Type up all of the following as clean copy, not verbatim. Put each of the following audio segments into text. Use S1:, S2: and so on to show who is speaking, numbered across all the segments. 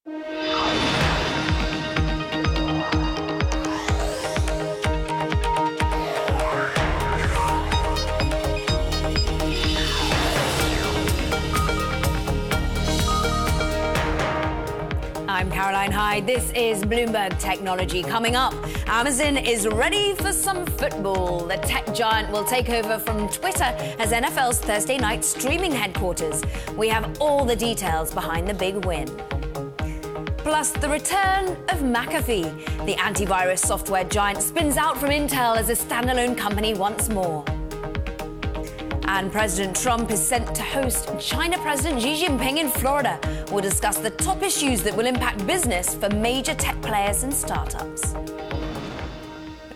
S1: I'm Caroline Hyde. This is Bloomberg Technology. Coming up, Amazon is ready for some football. The tech giant will take over from Twitter as NFL's Thursday night streaming headquarters. We have all the details behind the big win. Plus, the return of McAfee. The antivirus software giant spins out from Intel as a standalone company once more. And President Trump is sent to host China President Xi Jinping in Florida. We'll discuss the top issues that will impact business for major tech players and startups.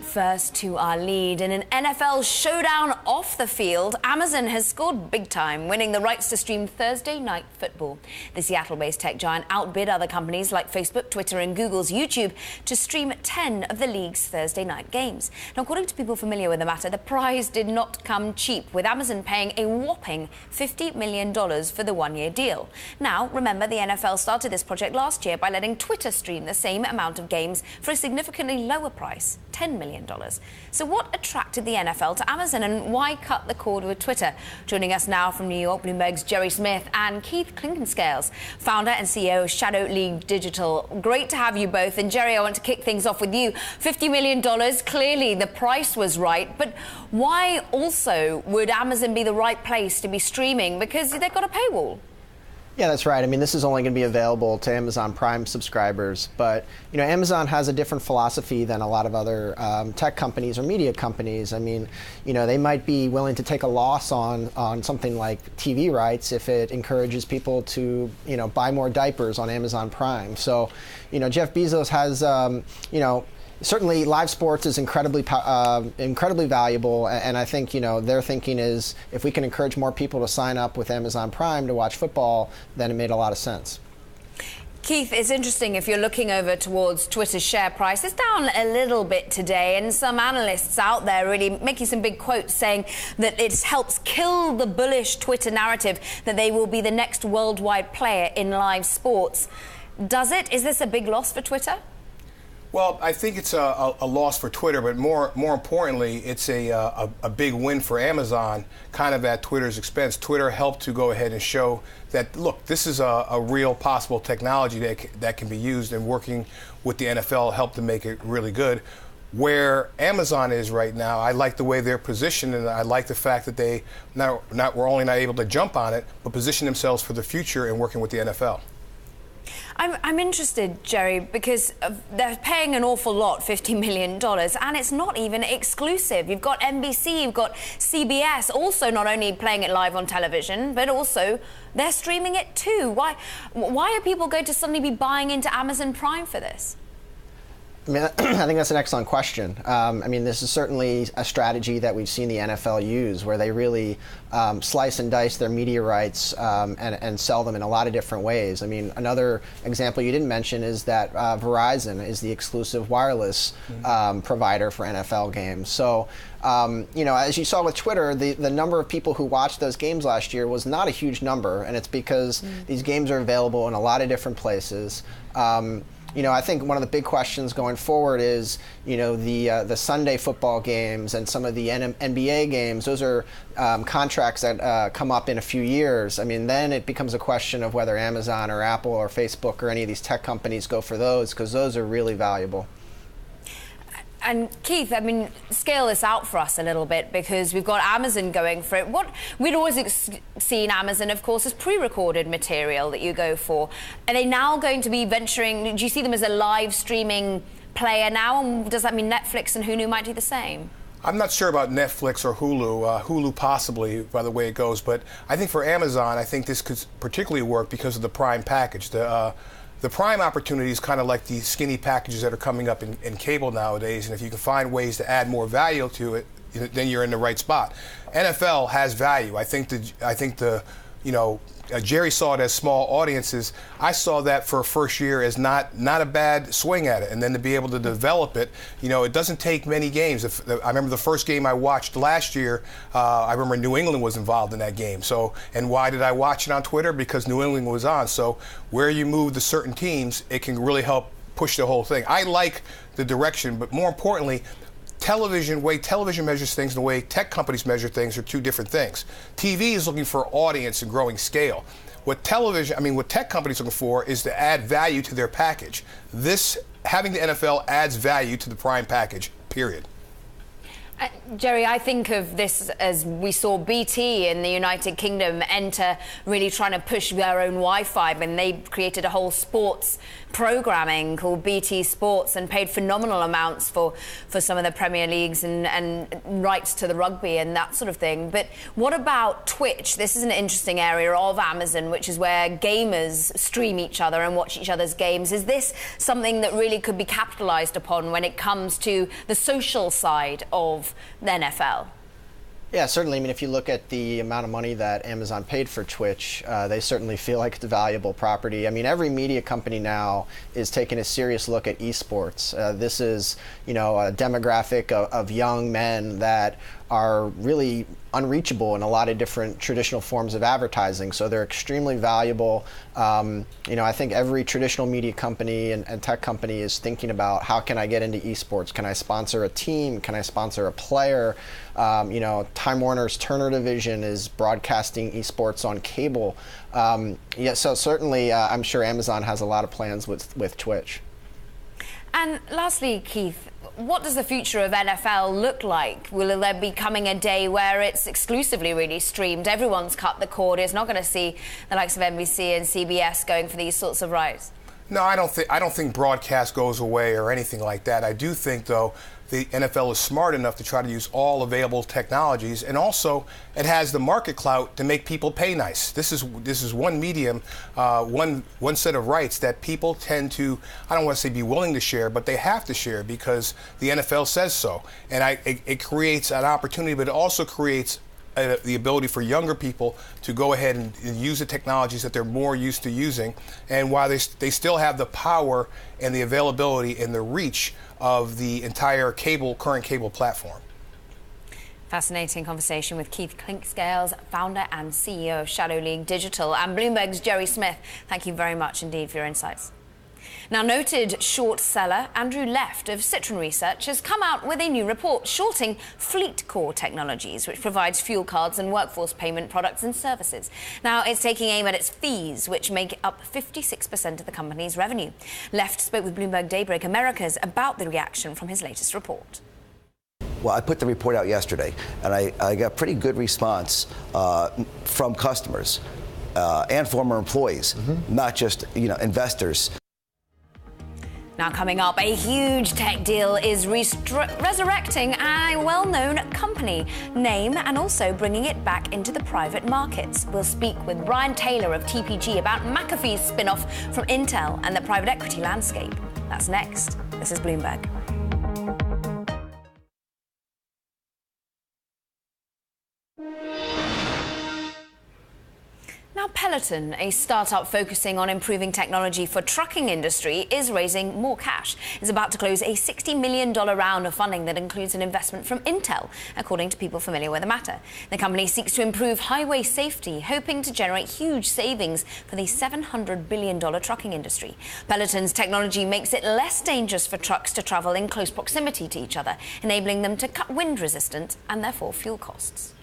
S1: First to our lead. In an NFL showdown off the field, Amazon has scored big time, winning the rights to stream Thursday night football. The Seattle-based tech giant outbid other companies like Facebook, Twitter and Google's YouTube to stream 10 of the league's Thursday night games. Now, according to people familiar with the matter, the prize did not come cheap, with Amazon paying a whopping $50 million for the one-year deal. Now, remember, the NFL started this project last year by letting Twitter stream the same amount of games for a significantly lower price, $10 million. So what attracted the NFL to Amazon, and why cut the cord with Twitter? Joining us now from New York, Bloomberg's Jerry Smith and Keith Klinkenscales, founder and CEO of Shadow League Digital. Great to have you both. And Jerry, I want to kick things off with you. $50 million, clearly the price was right. But why also would Amazon be the right place to be streaming? Because they've got a paywall.
S2: Yeah, that's right. I mean, this is only going to be available to Amazon Prime subscribers. But, you know, Amazon has a different philosophy than a lot of other tech companies or media companies. I mean, you know, they might be willing to take a loss on something like TV rights if it encourages people to, you know, buy more diapers on Amazon Prime. So, you know, Jeff Bezos has, you know, certainly live sports is incredibly valuable, and I think, you know, their thinking is if we can encourage more people to sign up with Amazon Prime to watch football, then it made a lot of sense.
S1: Keith, it's interesting, if you're looking over towards Twitter's share price, it's down a little bit today, and some analysts out there really making some big quotes saying that it helps kill the bullish Twitter narrative that they will be the next worldwide player in live sports. Does it? Is this a big loss for Twitter?
S3: Well, I think it's a loss for Twitter, but more importantly, it's a big win for Amazon, kind of at Twitter's expense. Twitter helped to go ahead and show that, look, this is a real possible technology that can be used, and working with the NFL helped to make it really good. Where Amazon is right now, I like the way they're positioned, and I like the fact that they were only not able to jump on it, but position themselves for the future and working with the NFL.
S1: I'm interested, Jerry, because they're paying an awful lot, $50 million, and it's not even exclusive. You've got NBC, you've got CBS, also not only playing it live on television, but also they're streaming it too. Why are people going to suddenly be buying into Amazon Prime for this?
S2: I mean, I think that's an excellent question. I mean, this is certainly a strategy that we've seen the NFL use, where they really slice and dice their media rights and sell them in a lot of different ways. I mean, another example you didn't mention is that Verizon is the exclusive wireless provider for NFL games. So, you know, as you saw with Twitter, the number of people who watched those games last year was not a huge number, and it's because these games are available in a lot of different places. You know, I think one of the big questions going forward is, you know, the Sunday football games and some of the NBA games. Those are contracts that come up in a few years. I mean, then it becomes a question of whether Amazon or Apple or Facebook or any of these tech companies go for those, because those are really valuable.
S1: And Keith, I mean, scale this out for us a little bit, because we've got Amazon going for it. What we'd always seen Amazon, of course, as pre-recorded material that you go for. Are they now going to be venturing? Do you see them as a live streaming player now? And does that mean Netflix and Hulu might do the same?
S3: I'm not sure about Netflix or Hulu. Hulu possibly, by the way it goes. But I think for Amazon, I think this could particularly work because of the Prime package. The Prime opportunity is kind of like the skinny packages that are coming up in cable nowadays, and if you can find ways to add more value to it, then you're in the right spot. NFL has value. I think the Jerry saw it as small audiences. I saw that for a first year as not a bad swing at it, and then to be able to develop it, it doesn't take many games. I remember the first game I watched last year. I remember New England was involved in that game. So, and why did I watch it on Twitter? Because New England was on. So, where you move to certain teams, it can really help push the whole thing. I like the direction, but more importantly, way television measures things and the way tech companies measure things are two different things. TV is looking for audience and growing scale. What tech companies are looking for is to add value to their package. Having the NFL adds value to the Prime package, period.
S1: Jerry, I think of this as we saw BT in the United Kingdom enter really trying to push their own Wi-Fi, and they created a whole sports programming called BT Sports and paid phenomenal amounts for some of the Premier Leagues and rights to the rugby and that sort of thing. But what about Twitch? This is an interesting area of Amazon, which is where gamers stream each other and watch each other's games. Is this something that really could be capitalized upon when it comes to the social side of the NFL?
S2: Yeah, certainly. I mean, if you look at the amount of money that Amazon paid for Twitch, they certainly feel like it's a valuable property. I mean, every media company now is taking a serious look at esports. This is, a demographic of young men that are really unreachable in a lot of different traditional forms of advertising. So they're extremely valuable. I think every traditional media company and tech company is thinking about, how can I get into esports? Can I sponsor a team? Can I sponsor a player? Time Warner's Turner division is broadcasting esports on cable. So certainly I'm sure Amazon has a lot of plans with Twitch.
S1: And lastly, Keith, what does the future of NFL look like? Will there be coming a day where it's exclusively really streamed? Everyone's cut the cord. It's not going to see the likes of NBC and CBS going for these sorts of rights.
S3: No, I don't think broadcast goes away or anything like that. I do think, though, the NFL is smart enough to try to use all available technologies, and also it has the market clout to make people pay nice. This is one medium, one set of rights that people tend to, I don't want to say be willing to share, but they have to share because the NFL says so. And it creates an opportunity, but it also creates the ability for younger people to go ahead and use the technologies that they're more used to using, and while they still have the power and the availability and the reach of the entire current cable platform.
S1: Fascinating conversation with Keith Clinkscales, founder and CEO of Shadow League Digital, and Bloomberg's Jerry Smith. Thank you very much indeed for your insights. Now, noted short seller Andrew Left of Citron Research has come out with a new report shorting FleetCor Technologies, which provides fuel cards and workforce payment products and services. Now, it's taking aim at its fees, which make up 56% of the company's revenue. Left spoke with Bloomberg Daybreak Americas about the reaction from his latest report.
S4: Well, I put the report out yesterday, and I got pretty good response from customers and former employees, not just investors.
S1: Now coming up, a huge tech deal is resurrecting a well-known company name and also bringing it back into the private markets. We'll speak with Brian Taylor of TPG about McAfee's spin-off from Intel and the private equity landscape. That's next. This is Bloomberg. Now, Peloton, a startup focusing on improving technology for trucking industry, is raising more cash. It's about to close a $60 million round of funding that includes an investment from Intel, according to people familiar with the matter. The company seeks to improve highway safety, hoping to generate huge savings for the $700 billion trucking industry. Peloton's technology makes it less dangerous for trucks to travel in close proximity to each other, enabling them to cut wind resistance and therefore fuel costs.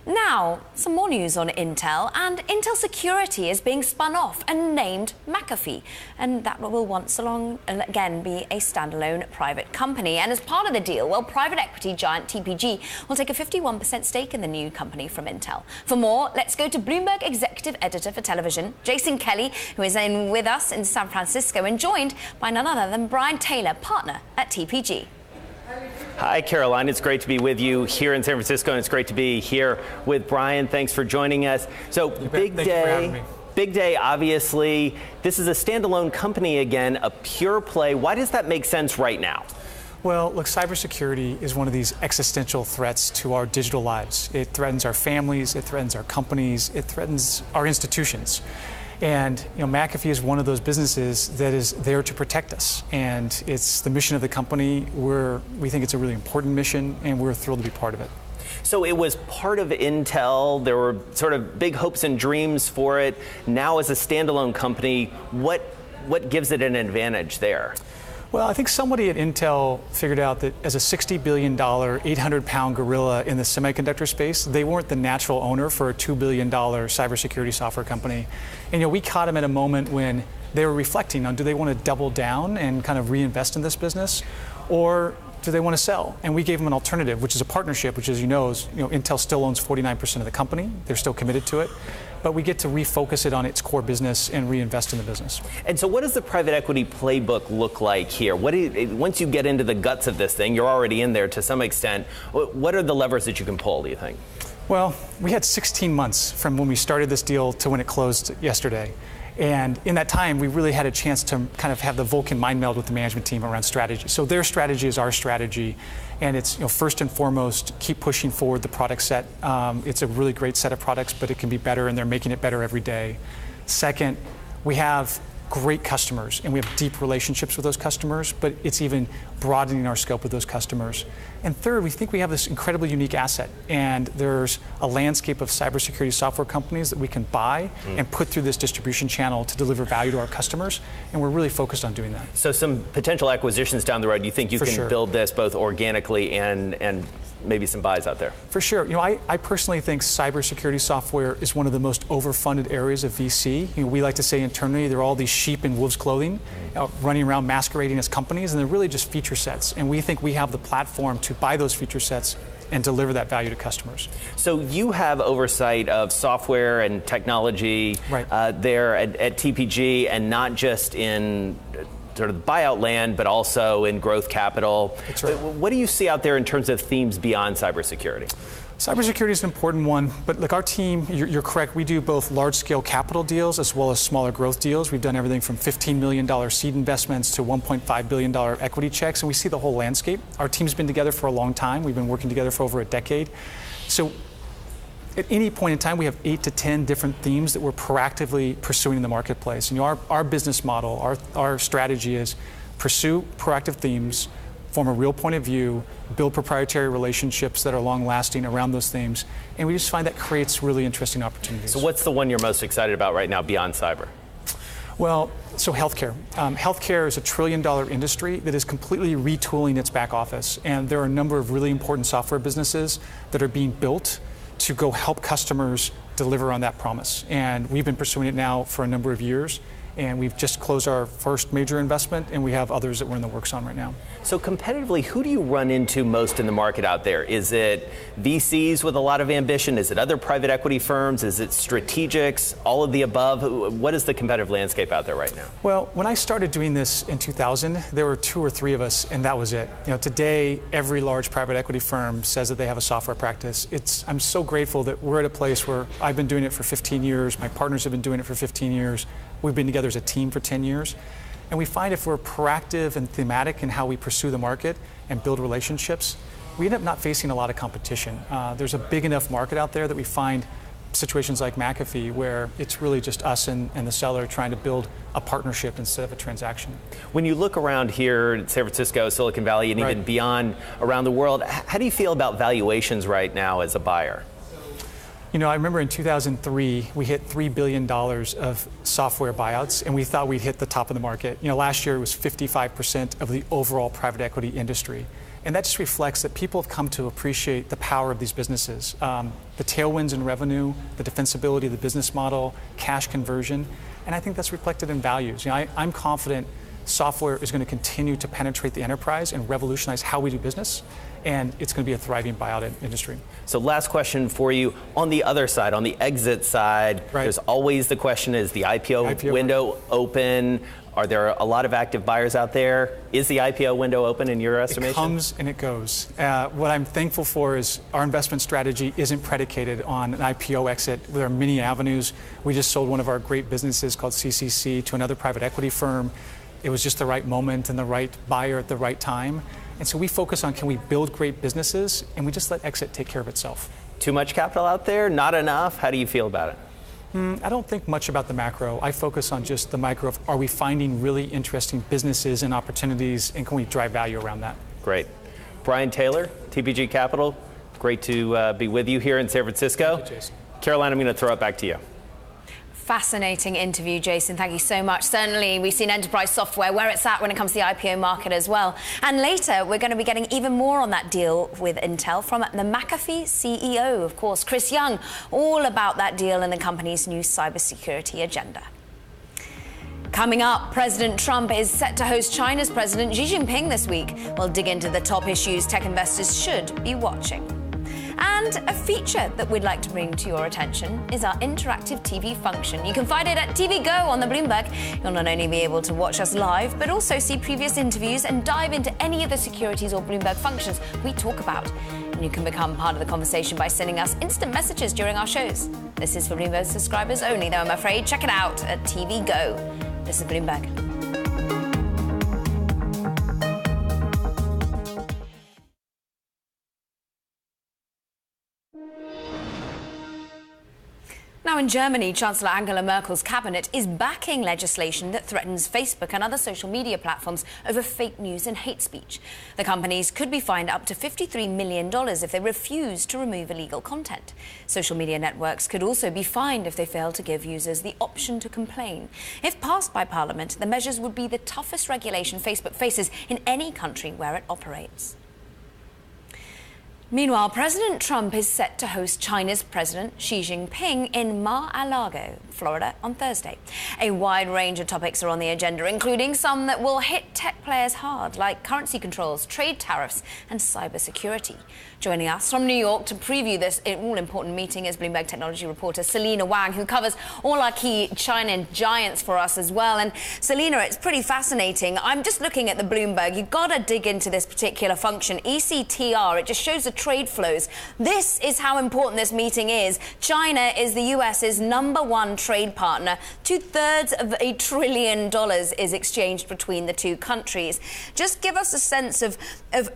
S1: Now, some more news on Intel, and Intel Security is being spun off and named McAfee, and that will once again be a standalone private company. And as part of the deal, private equity giant TPG will take a 51% stake in the new company from Intel. For more, let's go to Bloomberg executive editor for television, Jason Kelly, who is with us in San Francisco and joined by none other than Brian Taylor, partner at TPG.
S5: Hi, Caroline. It's great to be with you here in San Francisco, and it's great to be here with Brian. Thanks for joining us. So, big day, obviously. This is a standalone company again, a pure play. Why does that make sense right now?
S6: Well, look, cybersecurity is one of these existential threats to our digital lives. It threatens our families, it threatens our companies, it threatens our institutions. And McAfee is one of those businesses that is there to protect us. And it's the mission of the company. We think it's a really important mission, and we're thrilled to be part of it.
S5: So it was part of Intel. There were sort of big hopes and dreams for it. Now as a standalone company, what gives it an advantage there?
S6: Well, I think somebody at Intel figured out that as a $60 billion, 800-pound gorilla in the semiconductor space, they weren't the natural owner for a $2 billion cybersecurity software company. And we caught them at a moment when they were reflecting on, do they want to double down and kind of reinvest in this business, or do they want to sell? And we gave them an alternative, which is a partnership, which, as you know, Intel still owns 49% of the company. They're still committed to it. But we get to refocus it on its core business and reinvest in the business.
S5: And so what does the private equity playbook look like here? Once you get into the guts of this thing, you're already in there to some extent. What are the levers that you can pull, do you think?
S6: Well, we had 16 months from when we started this deal to when it closed yesterday. And in that time, we really had a chance to kind of have the Vulcan mind meld with the management team around strategy. So their strategy is our strategy. And it's, first and foremost, keep pushing forward the product set. It's a really great set of products, but it can be better, and they're making it better every day. Second, we have great customers, and we have deep relationships with those customers, but it's even broadening our scope with those customers. And third, we think we have this incredibly unique asset, and there's a landscape of cybersecurity software companies that we can buy and put through this distribution channel to deliver value to our customers, and we're really focused on doing that.
S5: So some potential acquisitions down the road, you think you can build this both organically and maybe some buys out there?
S6: For sure. I personally think cybersecurity software is one of the most overfunded areas of VC. We like to say internally, there are all these sheep in wolves' clothing running around masquerading as companies, and they're really just feature sets. And we think we have the platform to buy those feature sets and deliver that value to customers.
S5: So you have oversight of software and technology there at TPG, and not just in sort of buyout land, but also in growth capital.
S6: That's right.
S5: What do you see out there in terms of themes beyond cybersecurity?
S6: Cybersecurity is an important one, but look, our team, you're correct, we do both large-scale capital deals as well as smaller growth deals. We've done everything from $15 million seed investments to $1.5 billion equity checks, and we see the whole landscape. Our team's been together for a long time. We've been working together for over a decade. So at any point in time, we have 8 to 10 different themes that we're proactively pursuing in the marketplace. And our business model, our strategy is pursue proactive themes, form a real point of view, build proprietary relationships that are long-lasting around those themes, and we just find that creates really interesting opportunities.
S5: So what's the one you're most excited about right now beyond cyber?
S6: Well, so healthcare. Healthcare is a $1 trillion industry that is completely retooling its back office, and there are a number of really important software businesses that are being built to go help customers deliver on that promise. And we've been pursuing it now for a number of years, and we've just closed our first major investment, and we have others that we're in the works on right now.
S5: So competitively, who do you run into most in the market out there? Is it VCs with a lot of ambition? Is it other private equity firms? Is it strategics? All of the above? What is the competitive landscape out there right now?
S6: Well, when I started doing this in 2000, there were 2 or 3 of us, and that was it. Today, every large private equity firm says that they have a software practice. I'm so grateful that we're at a place where I've been doing it for 15 years. My partners have been doing it for 15 years. We've been together as a team for 10 years. And we find if we're proactive and thematic in how we pursue the market and build relationships, we end up not facing a lot of competition. There's a big enough market out there that we find situations like McAfee where it's really just us and the seller trying to build a partnership instead of a transaction.
S5: When you look around here in San Francisco, Silicon Valley, and even beyond around the world, how do you feel about valuations right now as a buyer?
S6: I remember in 2003, we hit $3 billion of software buyouts, and we thought we'd hit the top of the market. Last year it was 55% of the overall private equity industry. And that just reflects that people have come to appreciate the power of these businesses. The tailwinds in revenue, the defensibility of the business model, cash conversion, and I think that's reflected in values. I'm confident software is going to continue to penetrate the enterprise and revolutionize how we do business, and it's going to be a thriving buyout industry.
S5: So last question for you. On the other side, on the exit side, there's always the question, is the IPO window open? Are there a lot of active buyers out there? Is the IPO window open in your estimation?
S6: It comes and it goes. What I'm thankful for is our investment strategy isn't predicated on an IPO exit. There are many avenues. We just sold one of our great businesses called CCC to another private equity firm. It was just the right moment and the right buyer at the right time. And so we focus on, can we build great businesses, and we just let exit take care of itself.
S5: Too much capital out there? Not enough? How do you feel about it?
S6: I don't think much about the macro. I focus on just the micro of, are we finding really interesting businesses and opportunities, and can we drive value around that?
S5: Great. Brian Taylor, TPG Capital, great to be with you here in San Francisco.
S6: Thank you, Jason.
S5: Caroline, I'm going to throw it back to you.
S1: Fascinating interview, Jason. Thank you so much. Certainly, we've seen enterprise software, where it's at when it comes to the IPO market as well. And later, we're going to be getting even more on that deal with Intel from the McAfee CEO, of course, Chris Young, all about that deal and the company's new cybersecurity agenda. Coming up, President Trump is set to host China's President Xi Jinping this week. We'll dig into the top issues tech investors should be watching. And a feature that we'd like to bring to your attention is our interactive TV function. You can find it at TV Go on the Bloomberg. You'll not only be able to watch us live, but also see previous interviews and dive into any of the securities or Bloomberg functions we talk about. And you can become part of the conversation by sending us instant messages during our shows. This is for Bloomberg subscribers only, though, I'm afraid. Check it out at TV Go. This is Bloomberg. Now in Germany, Chancellor Angela Merkel's cabinet is backing legislation that threatens Facebook and other social media platforms over fake news and hate speech. The companies could be fined up to $53 million if they refuse to remove illegal content. Social media networks could also be fined if they fail to give users the option to complain. If passed by Parliament, the measures would be the toughest regulation Facebook faces in any country where it operates. Meanwhile, President Trump is set to host China's President Xi Jinping in Mar-a-Lago, Florida, on Thursday. A wide range of topics are on the agenda, including some that will hit tech players hard, like currency controls, trade tariffs, and cybersecurity. Joining us from New York to preview this all-important meeting is Bloomberg technology reporter Selena Wang, who covers all our key China giants for us as well. And Selena, it's pretty fascinating. I'm just looking at the Bloomberg. You've got to dig into this particular function, ECTR. It just shows the trade flows. This is how important this meeting is. China is the US's #1 trade partner. 2/3 of $1 trillion is exchanged between the two countries. Just give us a sense of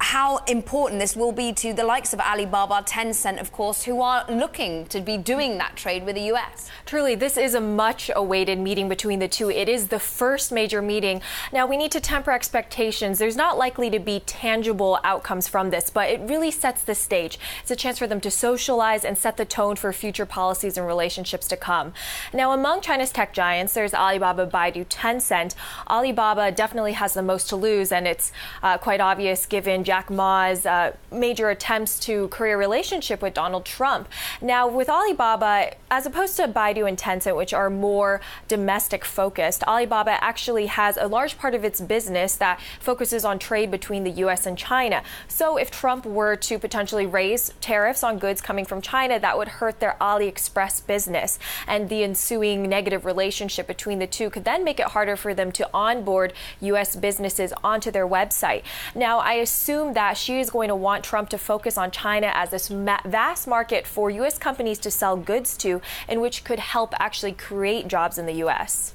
S1: how important this will be to the likes of Alibaba, Tencent, of course, who are looking to be doing that trade with the US.
S7: Truly, this is a much-awaited meeting between the two. It is the first major meeting. Now, we need to temper expectations. There's not likely to be tangible outcomes from this, but it really sets the stage. It's a chance for them to socialize and set the tone for future policies and relationships to come. Now, among China's tech giants, there's Alibaba, Baidu, Tencent. Alibaba definitely has the most to lose, and it's quite obvious given Jack Ma's major attempts to create a relationship with Donald Trump. Now, with Alibaba, as opposed to Baidu and Tencent, which are more domestic focused, Alibaba actually has a large part of its business that focuses on trade between the US and China. So if Trump were to potentially raise tariffs on goods coming from China, that would hurt their AliExpress business. And the ensuing negative relationship between the two could then make it harder for them to onboard US businesses onto their website. Now, I assume that she is going to want Trump to focus on China as this vast market for U.S. companies to sell goods to, and which could help actually create jobs in the U.S.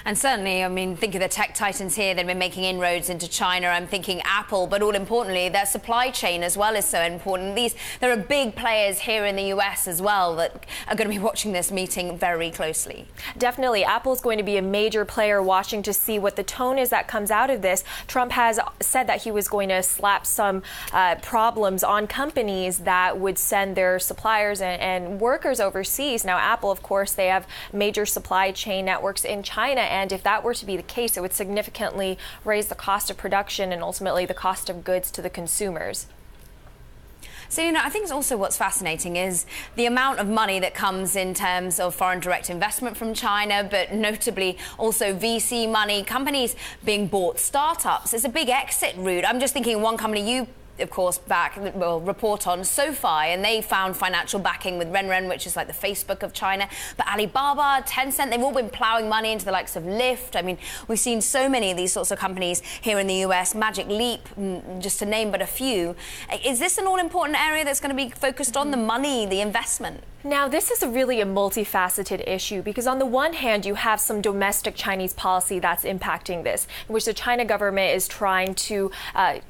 S1: And certainly, I mean, think of the tech titans here that have been making inroads into China. I'm thinking Apple, but all importantly, their supply chain as well is so important. There are big players here in the US as well that are going to be watching this meeting very closely.
S7: Definitely. Apple's going to be a major player watching to see what the tone is that comes out of this. Trump has said that he was going to slap some problems on companies that would send their suppliers and workers overseas. Now, Apple, of course, they have major supply chain networks in China. And if that were to be the case, it would significantly raise the cost of production and ultimately the cost of goods to the consumers.
S1: So, I think also what's fascinating is the amount of money that comes in terms of foreign direct investment from China, but notably also VC money, companies being bought, startups. It's a big exit route. I'm just thinking one company you of course, report on SoFi, and they found financial backing with Renren, which is like the Facebook of China. But Alibaba, Tencent, they've all been plowing money into the likes of Lyft. I mean, we've seen so many of these sorts of companies here in the US, Magic Leap, just to name but a few. Is this an all-important area that's going to be focused on, the money, the investment?
S7: Now, this is really a multifaceted issue because on the one hand, you have some domestic Chinese policy that's impacting this, in which the China government is trying to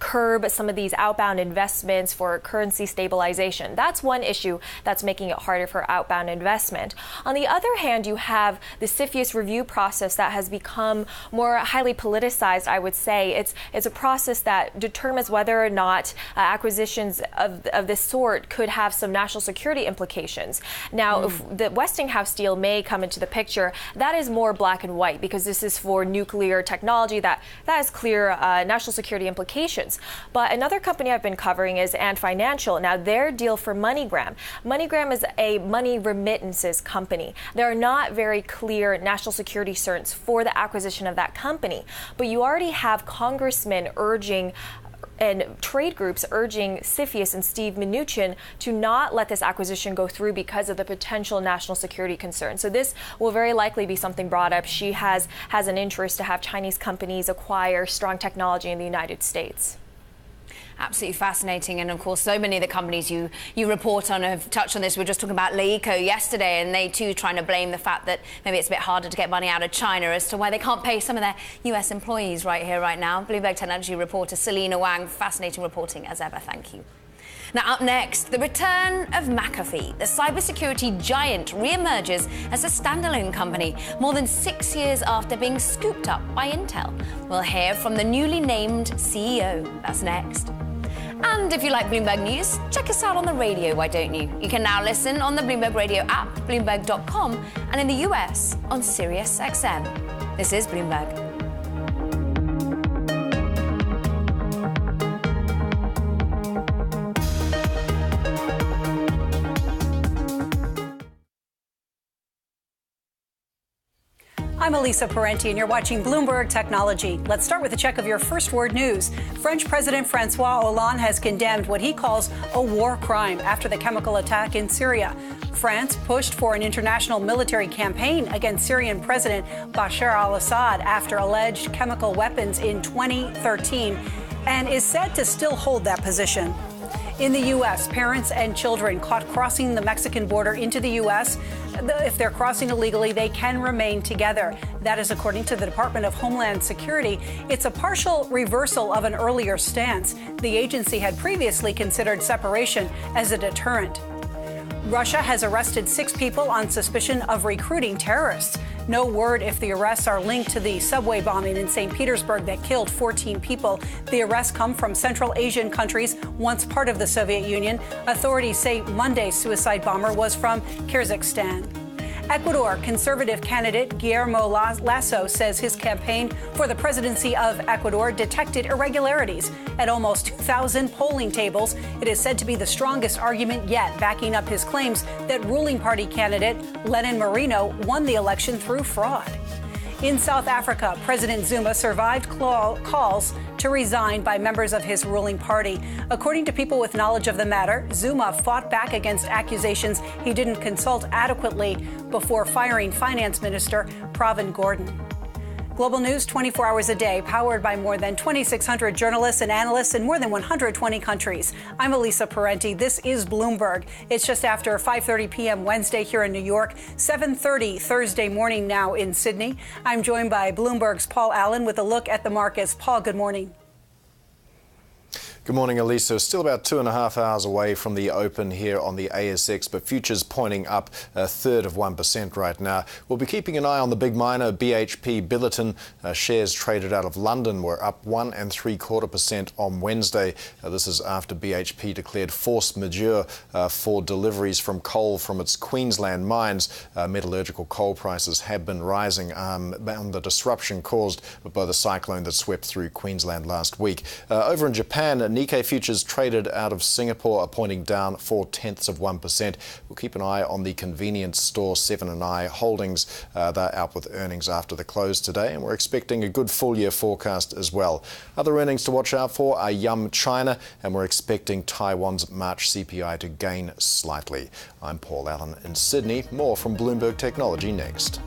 S7: curb some of these outbound investments for currency stabilization. That's one issue that's making it harder for outbound investment. On the other hand, you have the CFIUS review process that has become more highly politicized, I would say. It's a process that determines whether or not acquisitions of this sort could have some national security implications. Now, if the Westinghouse deal may come into the picture, that is more black and white because this is for nuclear technology that has clear national security implications. But another company I've been covering is Ant Financial. Now, their deal for MoneyGram. MoneyGram is a money remittances company. There are not very clear national security concerns for the acquisition of that company. But you already have congressmen urging and trade groups urging CFIUS and Steve Mnuchin to not let this acquisition go through because of the potential national security concerns. So this will very likely be something brought up. She has an interest to have Chinese companies acquire strong technology in the United States.
S1: Absolutely fascinating. And of course, so many of the companies you report on have touched on this. We were just talking about Leico yesterday, and they too trying to blame the fact that maybe it's a bit harder to get money out of China as to why they can't pay some of their US employees right here, right now. Bloomberg technology reporter Selena Wang, fascinating reporting as ever. Thank you. Now, up next, the return of McAfee. The cybersecurity giant re-emerges as a standalone company more than 6 years after being scooped up by Intel. We'll hear from the newly named CEO. That's next. And if you like Bloomberg News, check us out on the radio, why don't you? You can now listen on the Bloomberg Radio app, Bloomberg.com, and in the US on Sirius XM. This is Bloomberg.
S8: I'm Elisa Parenti, and you're watching Bloomberg Technology. Let's start with a check of your first word news. French President Francois Hollande has condemned what he calls a war crime after the chemical attack in Syria. France pushed for an international military campaign against Syrian President Bashar al-Assad after alleged chemical weapons in 2013 and is said to still hold that position. In the U.S., parents and children caught crossing the Mexican border into the U.S., if they're crossing illegally, they can remain together. That is according to the Department of Homeland Security. It's a partial reversal of an earlier stance. The agency had previously considered separation as a deterrent. Russia has arrested 6 people on suspicion of recruiting terrorists. No word if the arrests are linked to the subway bombing in St. Petersburg that killed 14 people. The arrests come from Central Asian countries, once part of the Soviet Union. Authorities say Monday's suicide bomber was from Kyrgyzstan. Ecuador conservative candidate Guillermo Lasso says his campaign for the presidency of Ecuador detected irregularities at almost 2,000 polling tables. It is said to be the strongest argument yet, backing up his claims that ruling party candidate Lenin Moreno won the election through fraud. In South Africa, President Zuma survived calls to resign by members of his ruling party. According to people with knowledge of the matter, Zuma fought back against accusations he didn't consult adequately before firing Finance Minister Pravin Gordhan. Global news 24 hours a day, powered by more than 2,600 journalists and analysts in more than 120 countries. I'm Elisa Parenti. This is Bloomberg. It's just after 5:30 p.m. Wednesday here in New York, 7:30 Thursday morning now in Sydney. I'm joined by Bloomberg's Paul Allen with a look at the markets. Paul, good morning.
S9: Good morning, Elisa. Still about 2.5 hours away from the open here on the ASX, but futures pointing up 1/3% right now. We'll be keeping an eye on the big miner BHP Billiton. Shares traded out of London were up 1 3/4% on Wednesday. This is after BHP declared force majeure for deliveries from coal from its Queensland mines. Metallurgical coal prices have been rising on the disruption caused by the cyclone that swept through Queensland last week. Over in Japan, Nikkei futures traded out of Singapore are pointing down 0.4%. We'll keep an eye on the convenience store 7 & I Holdings. They're out with earnings after the close today, and we're expecting a good full-year forecast as well. Other earnings to watch out for are Yum China, and we're expecting Taiwan's March CPI to gain slightly. I'm Paul Allen in Sydney. More from Bloomberg Technology next.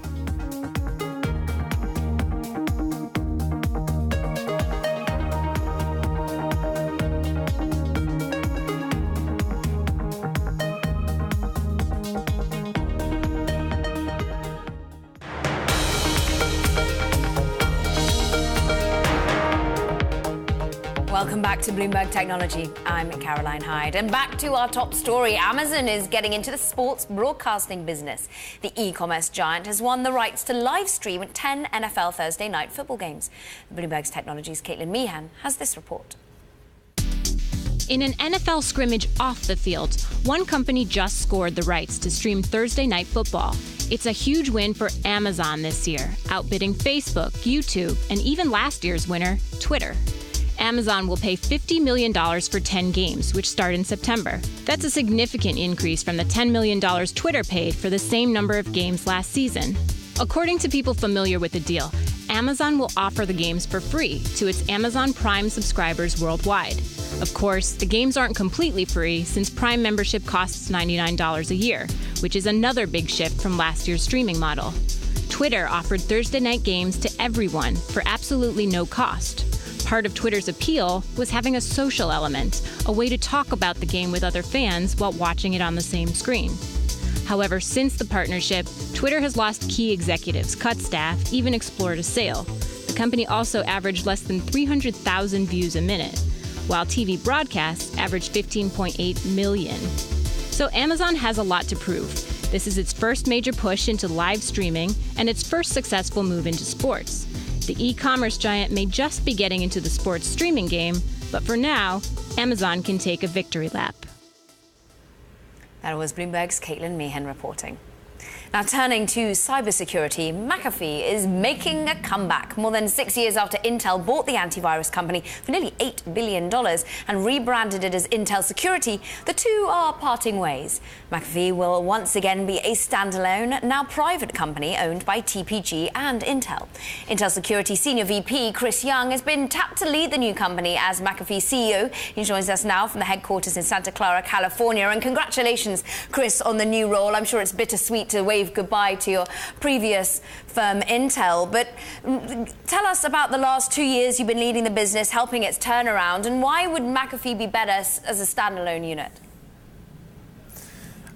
S1: Welcome back to Bloomberg Technology. I'm Caroline Hyde. And back to our top story. Amazon is getting into the sports broadcasting business. The e-commerce giant has won the rights to live stream 10 NFL Thursday night football games. Bloomberg's Technology's Caitlin Meehan has this report.
S10: In an NFL scrimmage off the field, one company just scored the rights to stream Thursday night football. It's a huge win for Amazon this year, outbidding Facebook, YouTube, and even last year's winner, Twitter. Amazon will pay $50 million for 10 games, which start in September. That's a significant increase from the $10 million Twitter paid for the same number of games last season. According to people familiar with the deal, Amazon will offer the games for free to its Amazon Prime subscribers worldwide. Of course, the games aren't completely free since Prime membership costs $99 a year, which is another big shift from last year's streaming model. Twitter offered Thursday night games to everyone for absolutely no cost. Part of Twitter's appeal was having a social element, a way to talk about the game with other fans while watching it on the same screen. However, since the partnership, Twitter has lost key executives, cut staff, even explored a sale. The company also averaged less than 300,000 views a minute, while TV broadcasts averaged 15.8 million. So Amazon has a lot to prove. This is its first major push into live streaming and its first successful move into sports. The e-commerce giant may just be getting into the sports streaming game, but for now, Amazon can take a victory lap.
S1: That was Bloomberg's Caitlin Meehan reporting. Now, turning to cybersecurity, McAfee is making a comeback. More than 6 years after Intel bought the antivirus company for nearly $8 billion and rebranded it as Intel Security, the two are parting ways. McAfee will once again be a standalone, now private company owned by TPG and Intel. Intel Security Senior VP Chris Young has been tapped to lead the new company as McAfee CEO. He joins us now from the headquarters in Santa Clara, California. And congratulations, Chris, on the new role. I'm sure it's bittersweet to wave goodbye to your previous firm, Intel. But tell us about the last 2 years you've been leading the business, helping its turnaround, and why would McAfee be better as a standalone unit?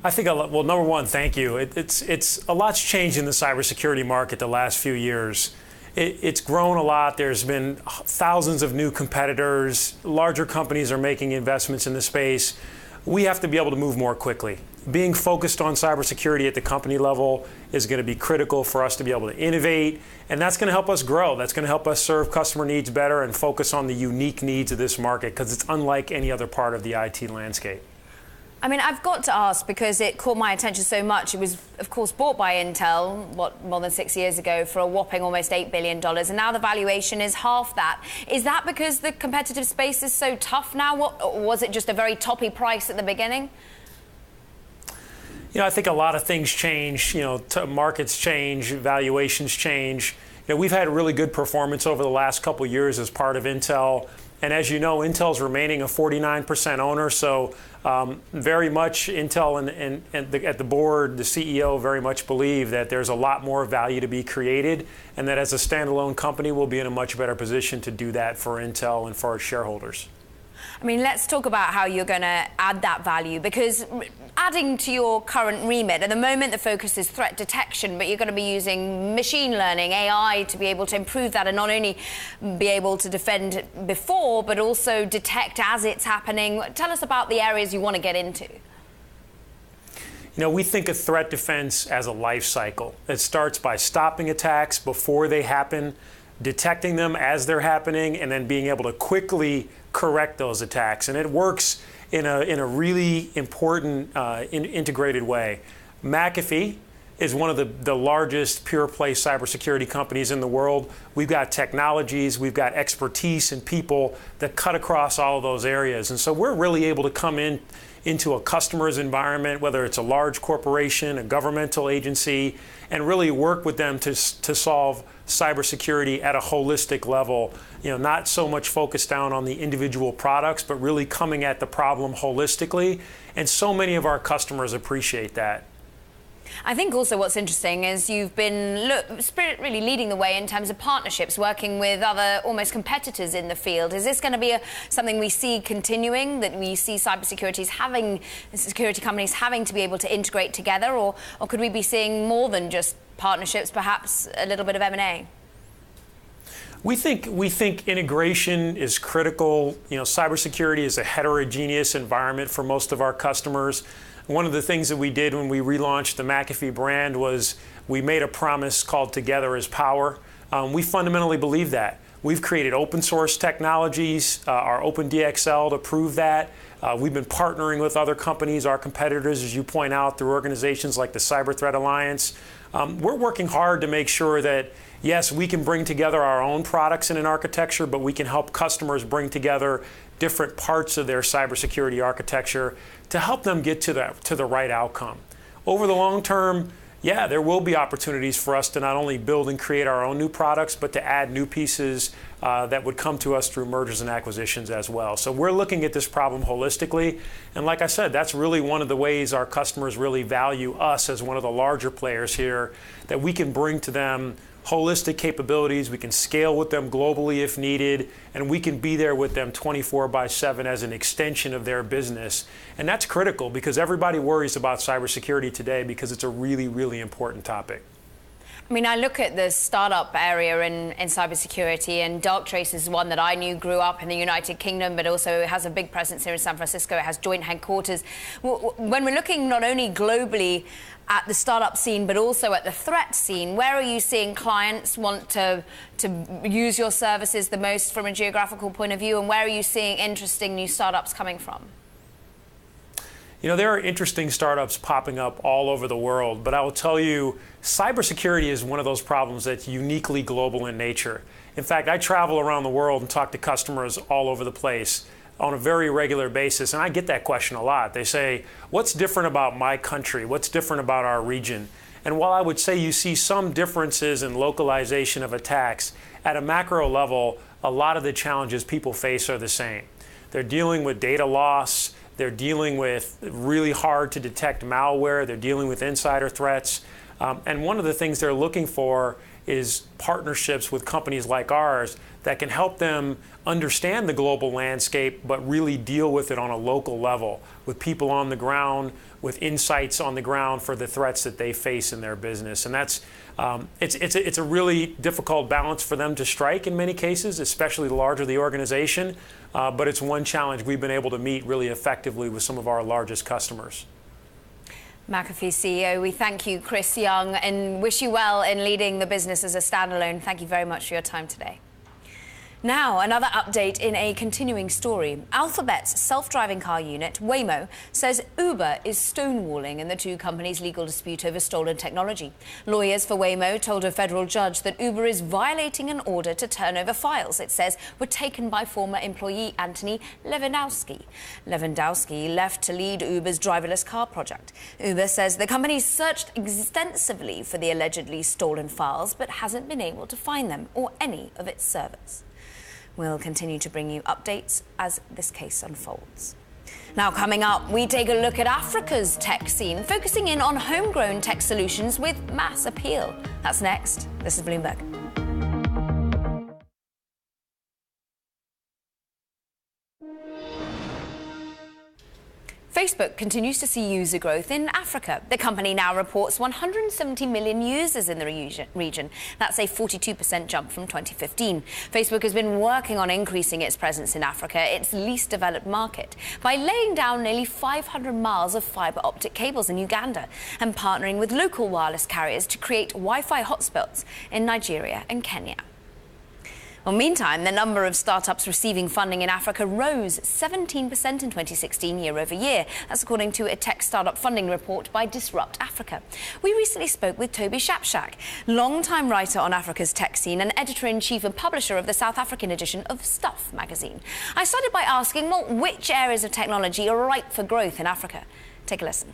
S11: I think, well, number one, thank you. It's a lot's changed in the cybersecurity market the last few years. It's grown a lot. There's been thousands of new competitors. Larger companies are making investments in the space. We have to be able to move more quickly. Being focused on cybersecurity at the company level is going to be critical for us to be able to innovate, and that's going to help us grow. That's going to help us serve customer needs better and focus on the unique needs of this market because it's unlike any other part of the IT landscape.
S1: I mean, I've got to ask because it caught my attention so much. It was, of course, bought by Intel, more than 6 years ago for a whopping almost $8 billion. And now the valuation is half that. Is that because the competitive space is so tough now? Or was it just a very toppy price at the beginning?
S11: I think a lot of things change. Markets change, valuations change. We've had really good performance over the last couple of years as part of Intel. And as you know, Intel's remaining a 49% owner, so very much Intel and at the board, the CEO very much believe that there's a lot more value to be created and that as a standalone company, we'll be in a much better position to do that for Intel and for our shareholders.
S1: I mean, let's talk about how you're going to add that value, because adding to your current remit, at the moment the focus is threat detection, but you're going to be using machine learning, AI, to be able to improve that and not only be able to defend before, but also detect as it's happening. Tell us about the areas you want to get into.
S11: We think of threat defense as a life cycle. It starts by stopping attacks before they happen, detecting them as they're happening, and then being able to quickly correct those attacks. And it works in a really important integrated way. McAfee is one of the largest pure-play cybersecurity companies in the world. We've got technologies, we've got expertise and people that cut across all of those areas. And so we're really able to come into a customer's environment, whether it's a large corporation, a governmental agency, and really work with them to solve cybersecurity at a holistic level. Not so much focused down on the individual products, but really coming at the problem holistically. And so many of our customers appreciate that.
S1: I think also what's interesting is you've been really leading the way in terms of partnerships, working with other almost competitors in the field. Is this going to be something we see continuing, that we see security companies having to be able to integrate together, or could we be seeing more than just partnerships, perhaps a little bit of M&A?
S11: We think integration is critical. You know, cybersecurity is a heterogeneous environment for most of our customers. One of the things that we did when we relaunched the McAfee brand was we made a promise called Together is Power. We fundamentally believe that. We've created open source technologies, our OpenDXL to prove that. We've been partnering with other companies, our competitors, as you point out, through organizations like the Cyber Threat Alliance. We're working hard to make sure that, yes, we can bring together our own products in an architecture, but we can help customers bring together different parts of their cybersecurity architecture to help them get to the right outcome. Over the long term, yeah, there will be opportunities for us to not only build and create our own new products, but to add new pieces that would come to us through mergers and acquisitions as well. So we're looking at this problem holistically. And like I said, that's really one of the ways our customers really value us as one of the larger players here, that we can bring to them holistic capabilities, we can scale with them globally if needed, and we can be there with them 24/7 as an extension of their business. And that's critical because everybody worries about cybersecurity today because it's a really, really important topic.
S1: I mean, I look at the startup area in cybersecurity, and Darktrace is one that I knew grew up in the United Kingdom, but also has a big presence here in San Francisco. It has joint headquarters. When we're looking not only globally at the startup scene, but also at the threat scene, where are you seeing clients want to use your services the most from a geographical point of view, and where are you seeing interesting new startups coming from?
S11: You know, there are interesting startups popping up all over the world, but I will tell you, cybersecurity is one of those problems that's uniquely global in nature. In fact, I travel around the world and talk to customers all over the place on a very regular basis, and I get that question a lot. They say, what's different about my country? What's different about our region? And while I would say you see some differences in localization of attacks, at a macro level, a lot of the challenges people face are the same. They're dealing with data loss. They're dealing with really hard to detect malware. They're dealing with insider threats. And one of the things they're looking for is partnerships with companies like ours that can help them understand the global landscape, but really deal with it on a local level, with people on the ground, with insights on the ground for the threats that they face in their business. And that's it's a really difficult balance for them to strike in many cases, especially the larger the organization. But it's one challenge we've been able to meet really effectively with some of our largest customers.
S1: McAfee CEO, we thank you, Chris Young, and wish you well in leading the business as a standalone. Thank you very much for your time today. Now, another update in a continuing story. Alphabet's self-driving car unit, Waymo, says Uber is stonewalling in the two companies' legal dispute over stolen technology. Lawyers for Waymo told a federal judge that Uber is violating an order to turn over files it says were taken by former employee Anthony Levandowski. Levandowski left to lead Uber's driverless car project. Uber says the company searched extensively for the allegedly stolen files, but hasn't been able to find them or any of its servers. We'll continue to bring you updates as this case unfolds. Now, coming up, we take a look at Africa's tech scene, focusing in on homegrown tech solutions with mass appeal. That's next. This is Bloomberg. Facebook continues to see user growth in Africa. The company now reports 170 million users in the region. That's a 42% jump from 2015. Facebook has been working on increasing its presence in Africa, its least developed market, by laying down nearly 500 miles of fiber optic cables in Uganda and partnering with local wireless carriers to create Wi-Fi hotspots in Nigeria and Kenya. Well, meantime, the number of startups receiving funding in Africa rose 17% in 2016 year over year. That's according to a tech startup funding report by Disrupt Africa. We recently spoke with Toby Shapshak, longtime writer on Africa's tech scene and editor-in-chief and publisher of the South African edition of Stuff magazine. I started by asking, well, which areas of technology are ripe for growth in Africa? Take a listen.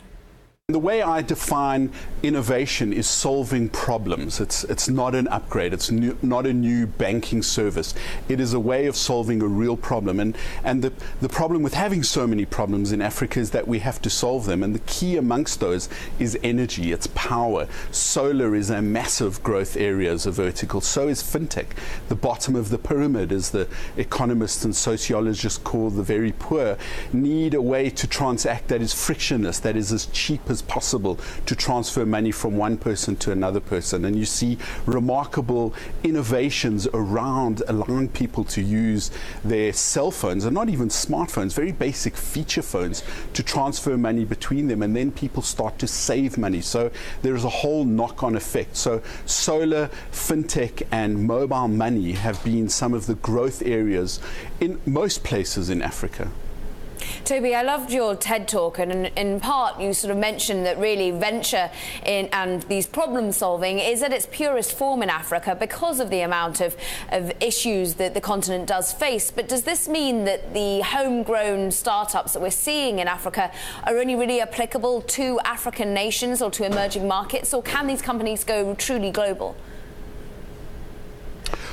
S12: The way I define innovation is solving problems. It's not an upgrade. It's not a new banking service. It is a way of solving a real problem. And the problem with having so many problems in Africa is that we have to solve them. And the key amongst those is energy. It's power. Solar is a massive growth area as a vertical. So is fintech. The bottom of the pyramid, as the economists and sociologists call the very poor, need a way to transact that is frictionless, that is as cheap as as possible to transfer money from one person to another person. And you see remarkable innovations around allowing people to use their cell phones, and not even smartphones, very basic feature phones, to transfer money between them, and then people start to save money. So there's a whole knock-on effect. So solar, fintech, and mobile money have been some of the growth areas in most places in Africa.
S1: Toby, I loved your TED talk, and in part you sort of mentioned that really venture in and these problem solving is at its purest form in Africa because of the amount of issues that the continent does face. But does this mean that the homegrown startups that we're seeing in Africa are only really applicable to African nations or to emerging markets, or can these companies go truly global?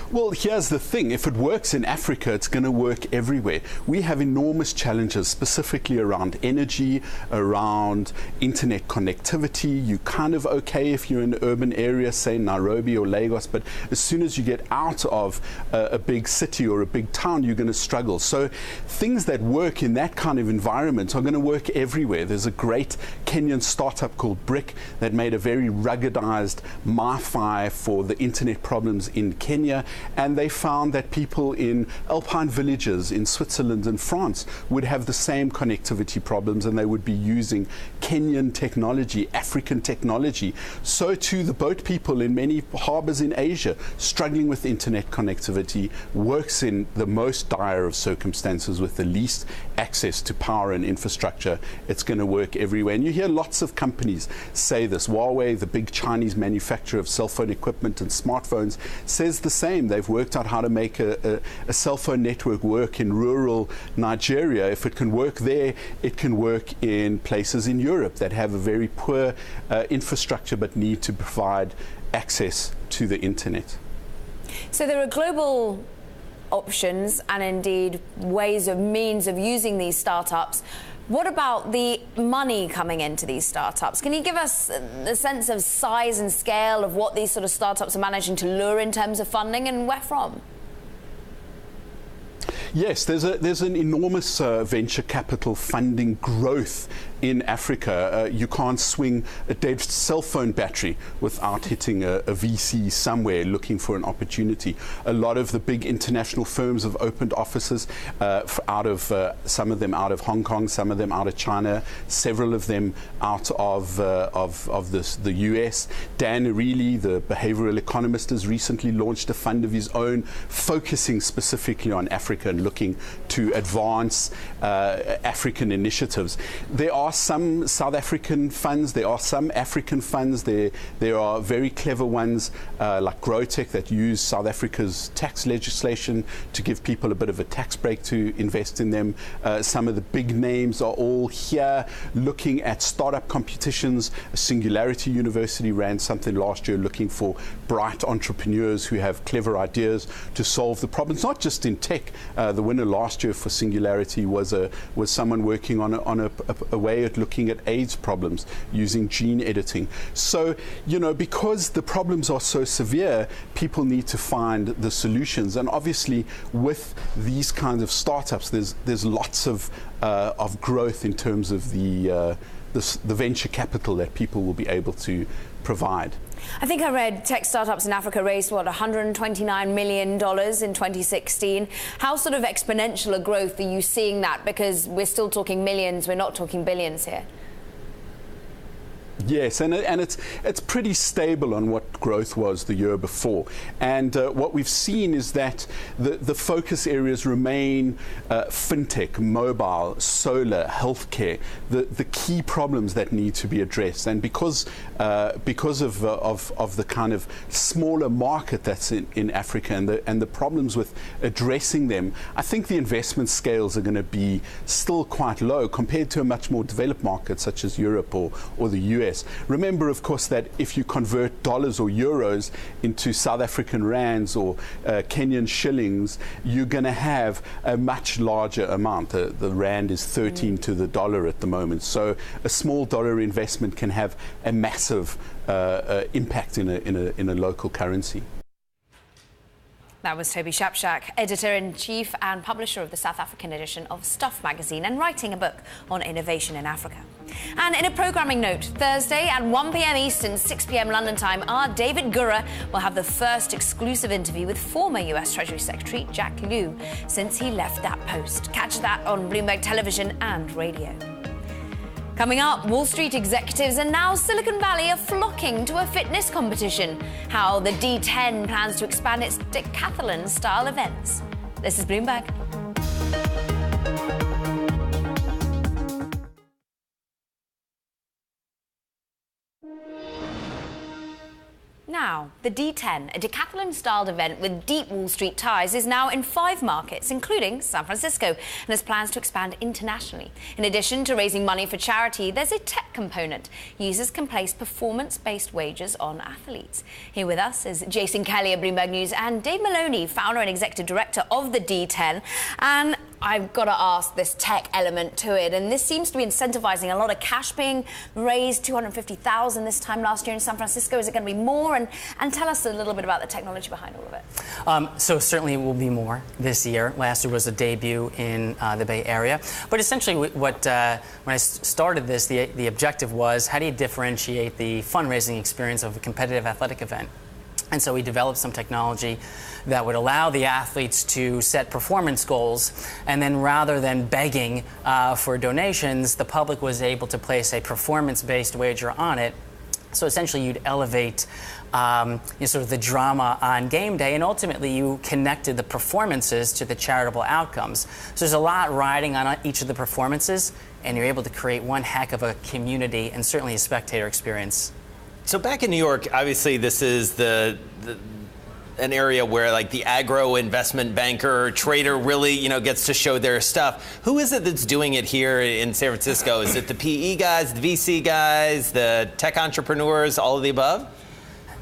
S12: Well, here's the thing. If it works in Africa, it's going to work everywhere. We have enormous challenges, specifically around energy, around internet connectivity. You're kind of okay if you're in an urban area, say Nairobi or Lagos, but as soon as you get out of a big city or a big town, you're going to struggle. So things that work in that kind of environment are going to work everywhere. There's a great Kenyan startup called Brick that made a very ruggedized MiFi for the internet problems in Kenya. And they found that people in alpine villages in Switzerland and France would have the same connectivity problems, and they would be using Kenyan technology, African technology. So too the boat people in many harbors in Asia struggling with internet connectivity works in the most dire of circumstances with the least access to power and infrastructure. It's going to work everywhere. And you hear lots of companies say this. Huawei, the big Chinese manufacturer of cell phone equipment and smartphones, says the same. They've worked out how to make a cell phone network work in rural Nigeria. If it can work there, it can work in places in Europe that have a very poor infrastructure but need to provide access to the internet.
S1: So there are global options and indeed ways of means of using these startups. What about the money coming into these startups? Can you give us the sense of size and scale of what these sort of startups are managing to lure in terms of funding, and where from?
S12: Yes, there's an enormous venture capital funding growth in Africa. You can't swing a dead cell phone battery without hitting a VC somewhere looking for an opportunity. A lot of the big international firms have opened offices some of them out of Hong Kong, some of them out of China, several of them out of the US. Dan Ariely, the behavioral economist, has recently launched a fund of his own focusing specifically on Africa and looking to advance African initiatives. There are some South African funds, there are some African funds, there are very clever ones like GrowTech that use South Africa's tax legislation to give people a bit of a tax break to invest in them. Some of the big names are all here looking at startup competitions. Singularity University ran something last year looking for bright entrepreneurs who have clever ideas to solve the problems, not just in tech. The winner last year for Singularity was someone working on a way at looking at AIDS problems using gene editing. So, you know, because the problems are so severe, people need to find the solutions. And obviously, with these kinds of startups, there's lots of growth in terms of the venture capital that people will be able to provide.
S1: I think I read tech startups in Africa raised, $129 million in 2016. How sort of exponential a growth are you seeing that? Because we're still talking millions, we're not talking billions here.
S12: Yes, and it's pretty stable on what growth was the year before. And what we've seen is that the focus areas remain fintech, mobile, solar, healthcare, the key problems that need to be addressed. And because of the kind of smaller market that's in Africa and the problems with addressing them, I think the investment scales are going to be still quite low compared to a much more developed market such as Europe or the US. Remember, of course, that if you convert dollars or euros into South African rands or Kenyan shillings, you're going to have a much larger amount. The rand is 13 to the dollar at the moment. So a small dollar investment can have a massive impact in a local currency.
S1: That was Toby Shapshak, editor-in-chief and publisher of the South African edition of Stuff magazine and writing a book on innovation in Africa. And in a programming note, Thursday at 1 p.m. Eastern, 6 p.m. London time, our David Gura will have the first exclusive interview with former US Treasury Secretary Jack Lew since he left that post. Catch that on Bloomberg Television and radio. Coming up, Wall Street executives and now Silicon Valley are flocking to a fitness competition. How the D10 plans to expand its decathlon-style events. This is Bloomberg. Now, the D10, a decathlon-styled event with deep Wall Street ties, is now in 5 markets, including San Francisco, and has plans to expand internationally. In addition to raising money for charity, there's a tech component. Users can place performance-based wagers on athletes. Here with us is Jason Kelly of Bloomberg News and Dave Maloney, founder and executive director of the D10. And I've got to ask this tech element to it, and this seems to be incentivizing a lot of cash being raised, $250,000 this time last year in San Francisco. Is it going to be more? And tell us a little bit about the technology behind all of it.
S13: So certainly it will be more this year. Last year was a debut in the Bay Area. But essentially when I started this, the objective was, how do you differentiate the fundraising experience of a competitive athletic event? And so we developed some technology that would allow the athletes to set performance goals, and then rather than begging for donations, the public was able to place a performance-based wager on it. So essentially you'd elevate sort of the drama on game day, and ultimately you connected the performances to the charitable outcomes. So there's a lot riding on each of the performances, and you're able to create one heck of a community and certainly a spectator experience.
S5: So back in New York, obviously this is an area where like the agro investment banker trader really, gets to show their stuff. Who is it that's doing it here in San Francisco? Is it the PE guys, the VC guys, the tech entrepreneurs, all of the above?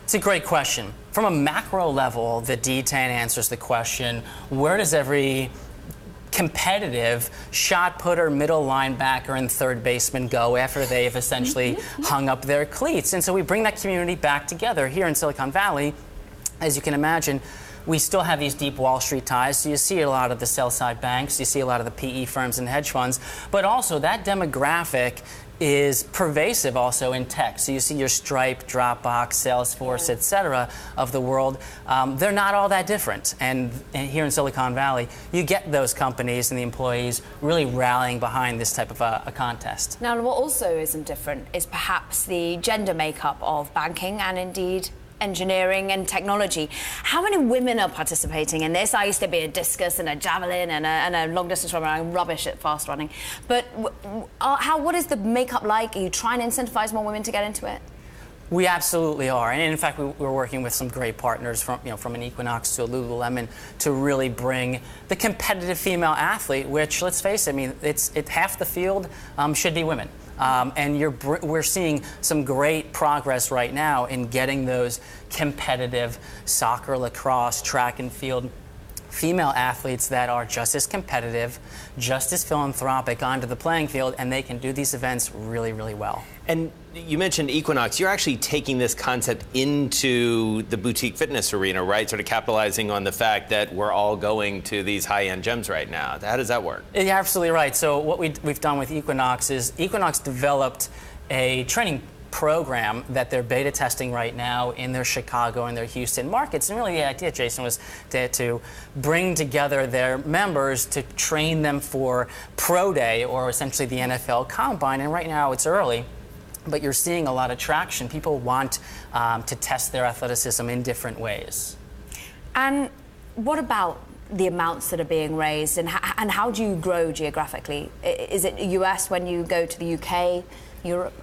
S13: It's a great question. From a macro level, the D10 answers the question, where does every competitive shot putter, middle linebacker, and third baseman go after they've essentially hung up their cleats? And so we bring that community back together here in Silicon Valley. As you can imagine, we still have these deep Wall Street ties, so you see a lot of the sell-side banks, you see a lot of the PE firms and hedge funds, but also that demographic is pervasive also in tech. So you see your Stripe, Dropbox, Salesforce, et cetera, of the world. They're not all that different. And here in Silicon Valley, you get those companies and the employees really rallying behind this type of a contest.
S1: Now, what also isn't different is perhaps the gender makeup of banking and indeed engineering and technology. How many women are participating in this? I used to be a discus and a javelin and a long distance runner. I'm rubbish at fast running. But what is the makeup like? Are you trying to incentivize more women to get into it?
S13: We absolutely are, and in fact, we're working with some great partners from an Equinox to a Lululemon to really bring the competitive female athlete. Which, let's face it, I mean, it's half the field should be women. And we're seeing some great progress right now in getting those competitive soccer, lacrosse, track and field female athletes that are just as competitive, just as philanthropic onto the playing field, and they can do these events really, really well.
S5: And you mentioned Equinox. You're actually taking this concept into the boutique fitness arena, right? Sort of capitalizing on the fact that we're all going to these high-end gyms right now. How does that work?
S13: You're absolutely right. So what we've done with Equinox is Equinox developed a training program that they're beta testing right now in their Chicago and their Houston markets. And really the idea, Jason, was to bring together their members to train them for Pro Day, or essentially the NFL Combine. And right now it's early, but you're seeing a lot of traction. People want to test their athleticism in different ways.
S1: And what about the amounts that are being raised, and how do you grow geographically? Is it US when you go to the UK, Europe?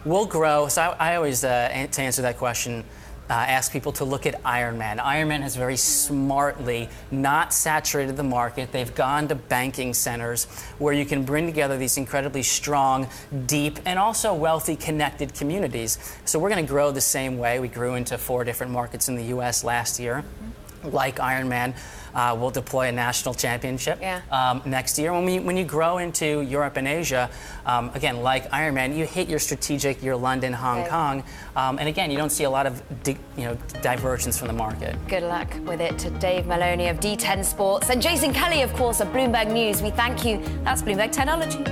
S13: We'll grow. So I always, to answer that question, ask people to look at Ironman. Ironman has very smartly not saturated the market. They've gone to banking centers where you can bring together these incredibly strong, deep, and also wealthy, connected communities. So we're going to grow the same way. We grew into 4 different markets in the U.S. last year, like Ironman. we'll deploy a national championship next year. When you grow into Europe and Asia, again, like Ironman, you hit your strategic, your London, Hong Kong, and again, you don't see a lot of divergence from the market.
S1: Good luck with it to Dave Maloney of D10 Sports and Jason Kelly, of course, of Bloomberg News. We thank you. That's Bloomberg Technology.